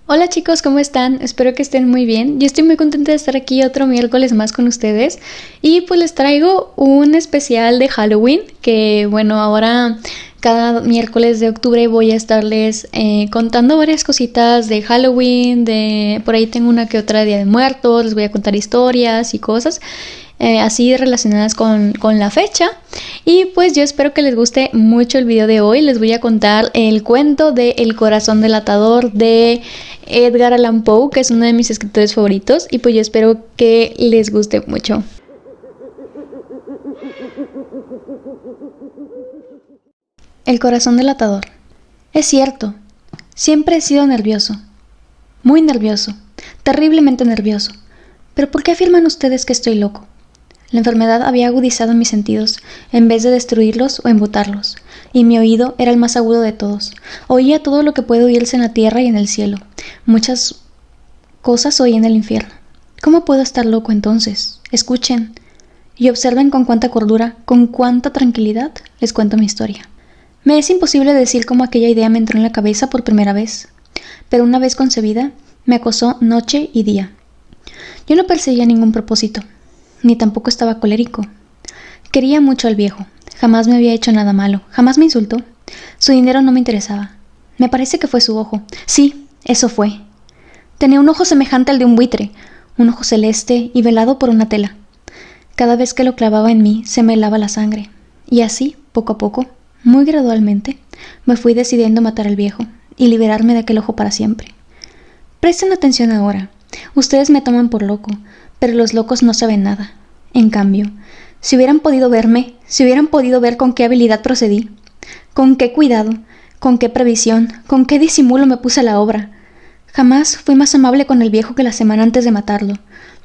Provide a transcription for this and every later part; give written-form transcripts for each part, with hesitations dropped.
Hola chicos, ¿cómo están? Espero que estén muy bien. Yo estoy muy contenta de estar aquí otro miércoles más con ustedes y pues les traigo un especial de Halloween que bueno, ahora cada miércoles de octubre voy a estarles contando varias cositas de Halloween, por ahí tengo una que otra de Día de Muertos, les voy a contar historias y cosas así relacionadas con la fecha. Y pues yo espero que les guste mucho el video de hoy. Les voy a contar el cuento de El corazón delatador de Edgar Allan Poe, que es uno de mis escritores favoritos, y pues yo espero que les guste mucho. El corazón delatador. Es cierto, siempre he sido nervioso, muy nervioso, terriblemente nervioso. ¿Pero por qué afirman ustedes que estoy loco? La enfermedad había agudizado mis sentidos, en vez de destruirlos o embotarlos, y mi oído era el más agudo de todos. Oía todo lo que puede oírse en la tierra y en el cielo. Muchas cosas oí en el infierno. ¿Cómo puedo estar loco entonces? Escuchen y observen con cuánta cordura, con cuánta tranquilidad les cuento mi historia. Me es imposible decir cómo aquella idea me entró en la cabeza por primera vez, pero una vez concebida, me acosó noche y día. Yo no perseguía ningún propósito, ni tampoco estaba colérico. Quería mucho al viejo, jamás me había hecho nada malo, jamás me insultó. Su dinero no me interesaba. Me parece que fue su ojo. Sí, eso fue. Tenía un ojo semejante al de un buitre, un ojo celeste y velado por una tela. Cada vez que lo clavaba en mí se me helaba la sangre, y así, poco a poco, muy gradualmente, me fui decidiendo matar al viejo y liberarme de aquel ojo para siempre. Presten atención ahora. Ustedes me toman por loco, pero los locos no saben nada. En cambio, si hubieran podido verme, si hubieran podido ver con qué habilidad procedí, con qué cuidado, con qué previsión, con qué disimulo me puse a la obra. Jamás fui más amable con el viejo que la semana antes de matarlo.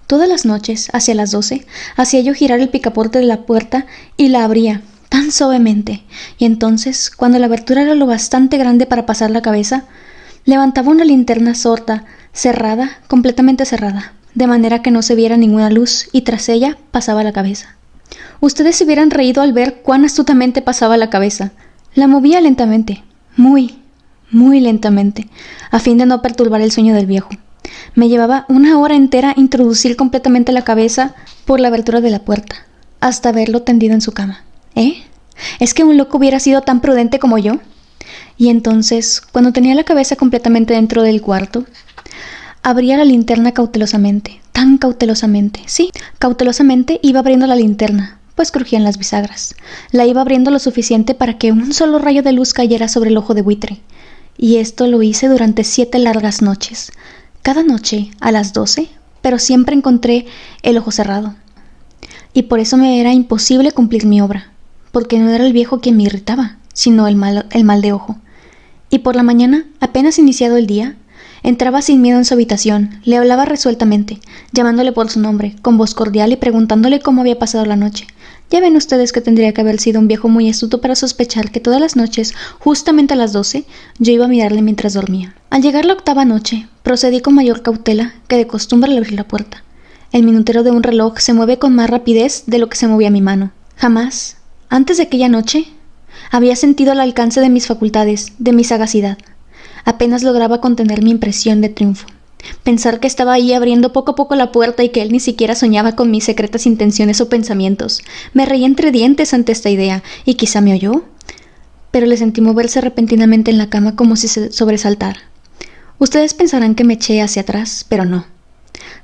Todas las noches, hacia las 12, hacía yo girar el picaporte de la puerta y la abría, tan suavemente, y entonces, cuando la abertura era lo bastante grande para pasar la cabeza, levantaba una linterna sorda, cerrada, completamente cerrada, de manera que no se viera ninguna luz, y tras ella pasaba la cabeza. Ustedes se hubieran reído al ver cuán astutamente pasaba la cabeza. La movía lentamente, muy lentamente, a fin de no perturbar el sueño del viejo. Me llevaba una hora entera introducir completamente la cabeza por la abertura de la puerta, hasta verlo tendido en su cama. ¿Es que un loco hubiera sido tan prudente como yo? Y entonces, cuando tenía la cabeza completamente dentro del cuarto, abría la linterna cautelosamente, tan cautelosamente. Sí, cautelosamente iba abriendo la linterna, pues crujían las bisagras. La iba abriendo lo suficiente para que un solo rayo de luz cayera sobre el ojo de buitre. Y esto lo hice durante 7 largas noches. Cada noche a las 12, pero siempre encontré el ojo cerrado. Y por eso me era imposible cumplir mi obra, porque no era el viejo quien me irritaba, sino el mal de ojo. Y por la mañana, apenas iniciado el día, entraba sin miedo en su habitación, le hablaba resueltamente, llamándole por su nombre, con voz cordial y preguntándole cómo había pasado la noche. Ya ven ustedes que tendría que haber sido un viejo muy astuto para sospechar que todas las noches, justamente a las 12, yo iba a mirarle mientras dormía. Al llegar la 8ª noche, procedí con mayor cautela que de costumbre al abrir la puerta. El minutero de un reloj se mueve con más rapidez de lo que se movía mi mano. Jamás, antes de aquella noche, había sentido el alcance de mis facultades, de mi sagacidad. Apenas lograba contener mi impresión de triunfo. Pensar que estaba ahí abriendo poco a poco la puerta y que él ni siquiera soñaba con mis secretas intenciones o pensamientos. Me reí entre dientes ante esta idea, y quizá me oyó. Pero le sentí moverse repentinamente en la cama como si se sobresaltara. Ustedes pensarán que me eché hacia atrás, pero no.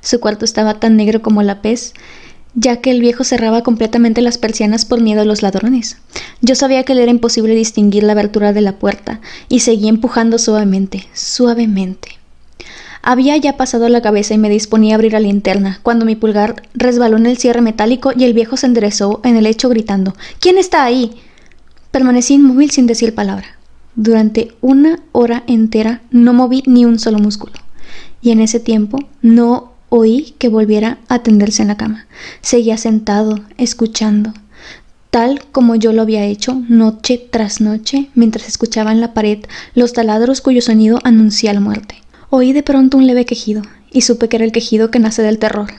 Su cuarto estaba tan negro como la pez, ya que el viejo cerraba completamente las persianas por miedo a los ladrones. Yo sabía que le era imposible distinguir la abertura de la puerta, y seguí empujando suavemente. Había ya pasado la cabeza y me disponía a abrir la linterna, cuando mi pulgar resbaló en el cierre metálico y el viejo se enderezó en el lecho gritando: «¿Quién está ahí?». Permanecí inmóvil sin decir palabra. Durante 1 hora entera no moví ni un solo músculo, y en ese tiempo no oí que volviera a tenderse en la cama. Seguía sentado, escuchando, tal como yo lo había hecho noche tras noche, mientras escuchaba en la pared los taladros cuyo sonido anuncia la muerte. Oí de pronto un leve quejido, y supe que era el quejido que nace del terror.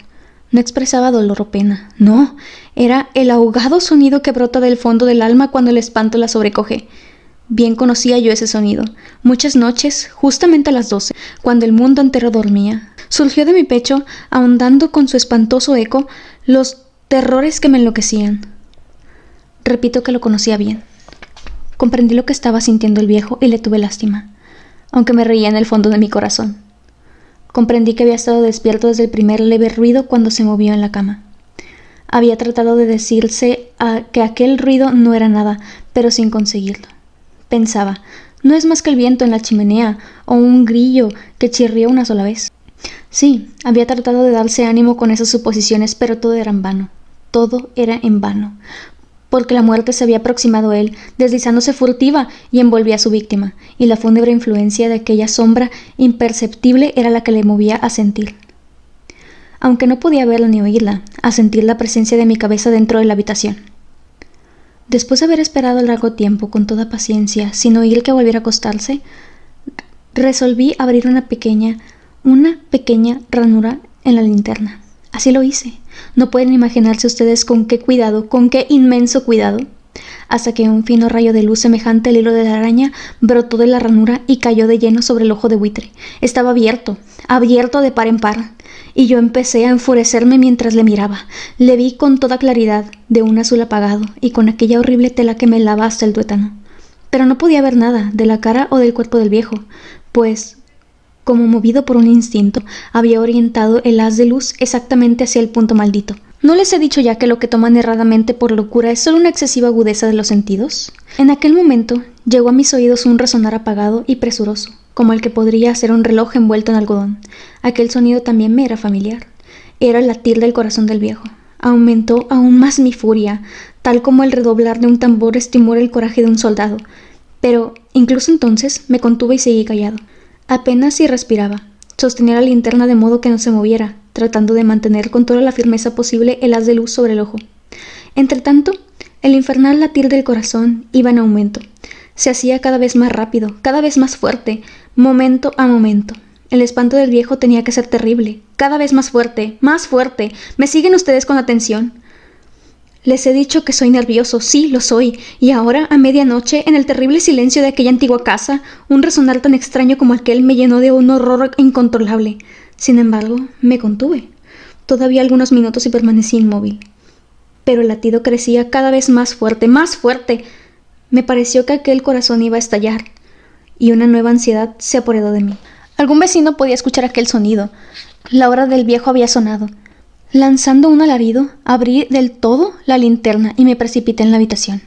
No expresaba dolor o pena, no, era el ahogado sonido que brota del fondo del alma cuando el espanto la sobrecoge. Bien conocía yo ese sonido. Muchas noches, justamente a las 12, cuando el mundo entero dormía, surgió de mi pecho, ahondando con su espantoso eco, los terrores que me enloquecían. Repito que lo conocía bien. Comprendí lo que estaba sintiendo el viejo y le tuve lástima, aunque me reía en el fondo de mi corazón. Comprendí que había estado despierto desde el primer leve ruido cuando se movió en la cama. Había tratado de decirse que aquel ruido no era nada, pero sin conseguirlo. Pensaba, no es más que el viento en la chimenea o un grillo que chirrió una sola vez. Sí, había tratado de darse ánimo con esas suposiciones, pero todo era en vano. Todo era en vano, porque la muerte se había aproximado a él, deslizándose furtiva y envolvía a su víctima, y la fúnebre influencia de aquella sombra imperceptible era la que le movía a sentir. Aunque no podía verla ni oírla, a sentir la presencia de mi cabeza dentro de la habitación. Después de haber esperado largo tiempo con toda paciencia, sin oír que volviera a acostarse, resolví abrir una pequeña ranura en la linterna. Así lo hice. No pueden imaginarse ustedes con qué cuidado, con qué inmenso cuidado, hasta que un fino rayo de luz semejante al hilo de la araña brotó de la ranura y cayó de lleno sobre el ojo de buitre. Estaba abierto de par en par, y yo empecé a enfurecerme mientras le miraba. Le vi con toda claridad, de un azul apagado, y con aquella horrible tela que me helaba hasta el tuétano. Pero no podía ver nada de la cara o del cuerpo del viejo, pues, como movido por un instinto, había orientado el haz de luz exactamente hacia el punto maldito. ¿No les he dicho ya que lo que toman erradamente por locura es solo una excesiva agudeza de los sentidos? En aquel momento llegó a mis oídos un resonar apagado y presuroso, como el que podría ser un reloj envuelto en algodón. Aquel sonido también me era familiar. Era el latir del corazón del viejo. Aumentó aún más mi furia, tal como el redoblar de un tambor estimula el coraje de un soldado. Pero, incluso entonces, me contuve y seguí callado. Apenas si respiraba. Sostenía la linterna de modo que no se moviera, tratando de mantener con toda la firmeza posible el haz de luz sobre el ojo. Entretanto, el infernal latir del corazón iba en aumento. Se hacía cada vez más rápido, cada vez más fuerte, momento a momento. El espanto del viejo tenía que ser terrible, cada vez más fuerte, más fuerte. ¿Me siguen ustedes con atención? Les he dicho que soy nervioso, sí, lo soy, y ahora, a medianoche, en el terrible silencio de aquella antigua casa, un resonar tan extraño como aquel me llenó de un horror incontrolable. Sin embargo, me contuve. Todavía algunos minutos y permanecí inmóvil. Pero el latido crecía cada vez más fuerte, más fuerte. Me pareció que aquel corazón iba a estallar, y una nueva ansiedad se apoderó de mí. Algún vecino podía escuchar aquel sonido. La hora del viejo había sonado. Lanzando un alarido, abrí del todo la linterna y me precipité en la habitación.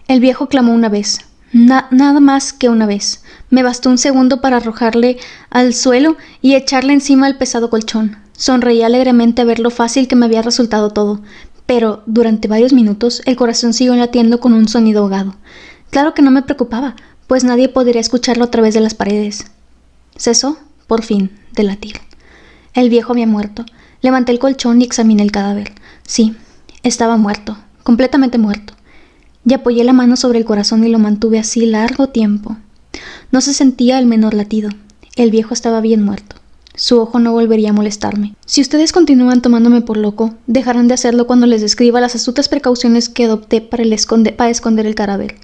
El viejo clamó una vez, nada más que una vez. Me bastó un segundo para arrojarle al suelo y echarle encima el pesado colchón. Sonreí alegremente a ver lo fácil que me había resultado todo, pero durante varios minutos el corazón siguió latiendo con un sonido ahogado. Claro que no me preocupaba, pues nadie podría escucharlo a través de las paredes. Cesó, por fin, de latir. El viejo había muerto. Levanté el colchón y examiné el cadáver. Sí, estaba muerto, completamente muerto. Y apoyé la mano sobre el corazón y lo mantuve así largo tiempo. No se sentía el menor latido. El viejo estaba bien muerto. Su ojo no volvería a molestarme. Si ustedes continúan tomándome por loco, dejarán de hacerlo cuando les describa las astutas precauciones que adopté para esconder el cadáver.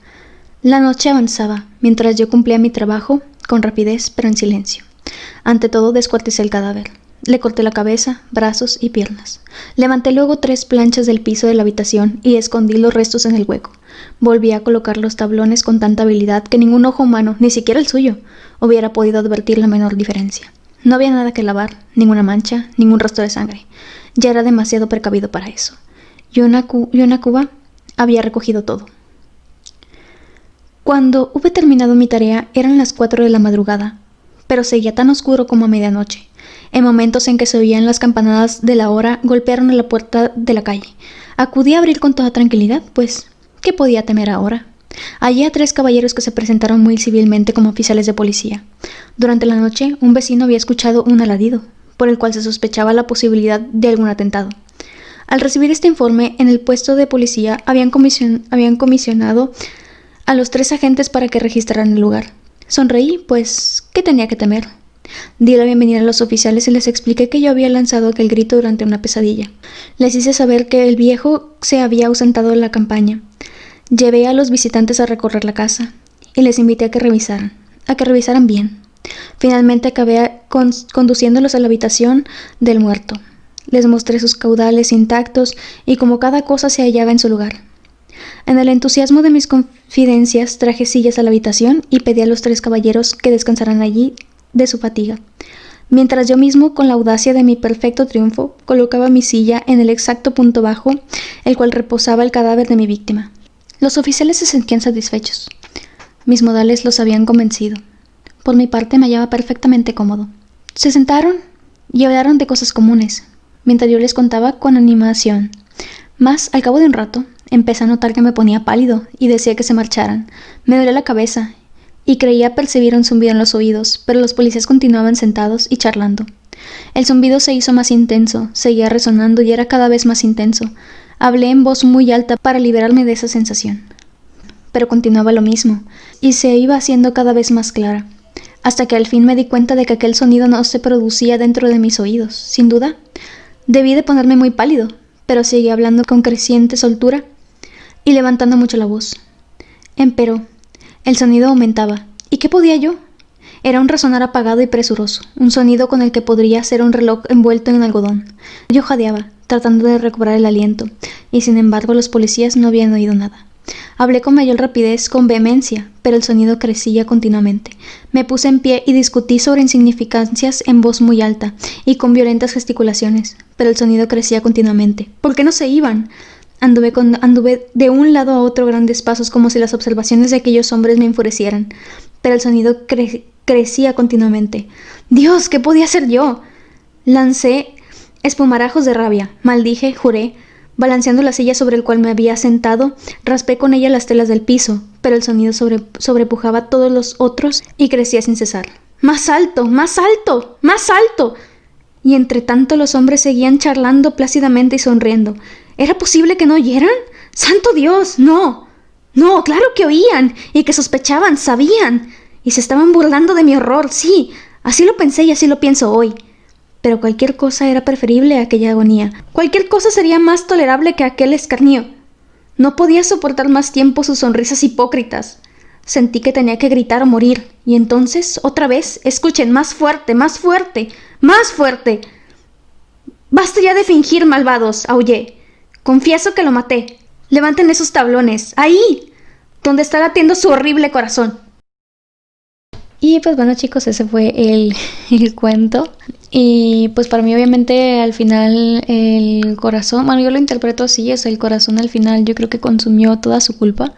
La noche avanzaba, mientras yo cumplía mi trabajo, con rapidez, pero en silencio. Ante todo, descuarticé el cadáver. Le corté la cabeza, brazos y piernas. Levanté luego 3 planchas del piso de la habitación y escondí los restos en el hueco. Volví a colocar los tablones con tanta habilidad que ningún ojo humano, ni siquiera el suyo, hubiera podido advertir la menor diferencia. No había nada que lavar, ninguna mancha, ningún rastro de sangre. Ya era demasiado precavido para eso. Y una cuba había recogido todo. Cuando hube terminado mi tarea eran las 4 de la madrugada, pero seguía tan oscuro como a medianoche. En momentos en que se oían las campanadas de la hora, golpearon a la puerta de la calle. Acudí a abrir con toda tranquilidad, pues, ¿qué podía temer ahora? Hallé a 3 caballeros que se presentaron muy civilmente como oficiales de policía. Durante la noche, un vecino había escuchado un alarido, por el cual se sospechaba la posibilidad de algún atentado. Al recibir este informe, en el puesto de policía habían comisionado a los 3 agentes para que registraran el lugar. Sonreí, pues, ¿qué tenía que temer? Di la bienvenida a los oficiales y les expliqué que yo había lanzado aquel grito durante una pesadilla. Les hice saber que el viejo se había ausentado de la campaña. Llevé a los visitantes a recorrer la casa, y les invité a que revisaran bien. Finalmente acabé conduciendo-los a la habitación del muerto. Les mostré sus caudales intactos y como cada cosa se hallaba en su lugar. En el entusiasmo de mis confidencias traje sillas a la habitación y pedí a los 3 caballeros que descansaran allí de su fatiga, mientras yo mismo, con la audacia de mi perfecto triunfo, colocaba mi silla en el exacto punto bajo el cual reposaba el cadáver de mi víctima. Los oficiales se sentían satisfechos. Mis modales los habían convencido. Por mi parte me hallaba perfectamente cómodo. Se sentaron y hablaron de cosas comunes, mientras yo les contaba con animación. Mas, al cabo de un rato, empecé a notar que me ponía pálido y decía que se marcharan. Me dolía la cabeza y creía percibir un zumbido en los oídos, pero los policías continuaban sentados y charlando. El zumbido se hizo más intenso, seguía resonando y era cada vez más intenso. Hablé en voz muy alta para liberarme de esa sensación. Pero continuaba lo mismo, y se iba haciendo cada vez más clara, hasta que al fin me di cuenta de que aquel sonido no se producía dentro de mis oídos. Sin duda, debí de ponerme muy pálido, pero seguí hablando con creciente soltura y levantando mucho la voz. Empero, el sonido aumentaba. ¿Y qué podía yo? Era un resonar apagado y presuroso, un sonido con el que podría ser un reloj envuelto en algodón. Yo jadeaba, tratando de recobrar el aliento, y sin embargo los policías no habían oído nada. Hablé con mayor rapidez, con vehemencia, pero el sonido crecía continuamente. Me puse en pie y discutí sobre insignificancias en voz muy alta y con violentas gesticulaciones, pero el sonido crecía continuamente. ¿Por qué no se iban? Anduve de un lado a otro grandes pasos como si las observaciones de aquellos hombres me enfurecieran, pero el sonido crecía continuamente. ¡Dios! ¿Qué podía hacer yo? Lancé espumarajos de rabia, maldije, juré. Balanceando la silla sobre el cual me había sentado, raspé con ella las telas del piso, pero el sonido sobrepujaba a todos los otros y crecía sin cesar. ¡Más alto! ¡Más alto! ¡Más alto! Y entre tanto los hombres seguían charlando plácidamente y sonriendo. ¿Era posible que no oyeran? ¡Santo Dios! ¡No! ¡No! ¡Claro que oían! Y que sospechaban, sabían. Y se estaban burlando de mi horror, sí. Así lo pensé y así lo pienso hoy. Pero cualquier cosa era preferible a aquella agonía. Cualquier cosa sería más tolerable que aquel escarnio. No podía soportar más tiempo sus sonrisas hipócritas. Sentí que tenía que gritar o morir. Y entonces, otra vez, escuchen, más fuerte, más fuerte, más fuerte. ¡Basta ya de fingir, malvados!, aullé. Confieso que lo maté. Levanten esos tablones. ¡Ahí! Donde está latiendo su horrible corazón. Y pues bueno, chicos, ese fue el cuento. Y pues para mí obviamente al final el corazón, bueno, yo lo interpreto así, es el corazón al final yo creo que consumió toda su culpa,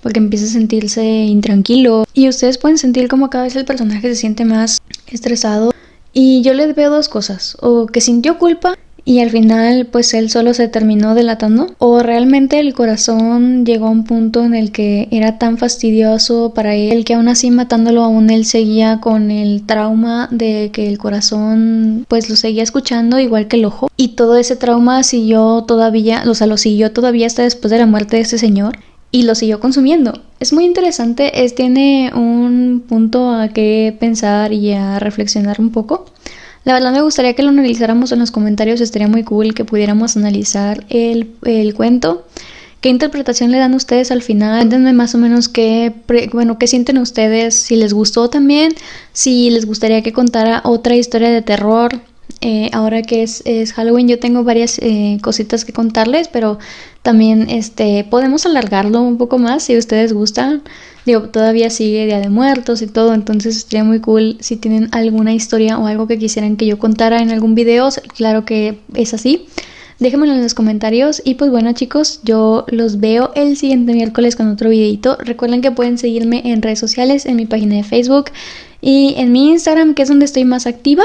porque empieza a sentirse intranquilo y ustedes pueden sentir como cada vez el personaje se siente más estresado. Y yo les veo 2 cosas, o que sintió culpa y al final pues él solo se terminó delatando, o realmente el corazón llegó a un punto en el que era tan fastidioso para él que aún así matándolo aún él seguía con el trauma de que el corazón pues lo seguía escuchando igual que el ojo, y todo ese trauma siguió todavía, o sea, lo siguió todavía hasta después de la muerte de ese señor y lo siguió consumiendo. Es muy interesante, tiene un punto a que pensar y a reflexionar un poco. La verdad me gustaría que lo analizáramos en los comentarios, estaría muy cool que pudiéramos analizar el cuento. ¿Qué interpretación le dan ustedes al final? Cuéntenme más o menos qué sienten ustedes, si les gustó también, si les gustaría que contara otra historia de terror. Ahora que es Halloween yo tengo varias cositas que contarles, pero también podemos alargarlo un poco más si ustedes gustan. Digo, todavía sigue Día de Muertos y todo, entonces estaría muy cool si tienen alguna historia o algo que quisieran que yo contara en algún video. Claro que es así. Déjenmelo en los comentarios y pues bueno, chicos, yo los veo el siguiente miércoles con otro videito. Recuerden que pueden seguirme en redes sociales, en mi página de Facebook y en mi Instagram, que es donde estoy más activa.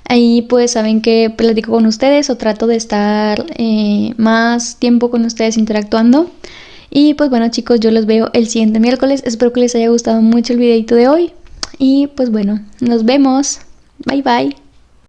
Ahí pues saben que platico con ustedes o trato de estar más tiempo con ustedes interactuando. Y pues bueno, chicos, yo los veo el siguiente miércoles. Espero que les haya gustado mucho el videito de hoy. Y pues bueno, nos vemos. Bye bye.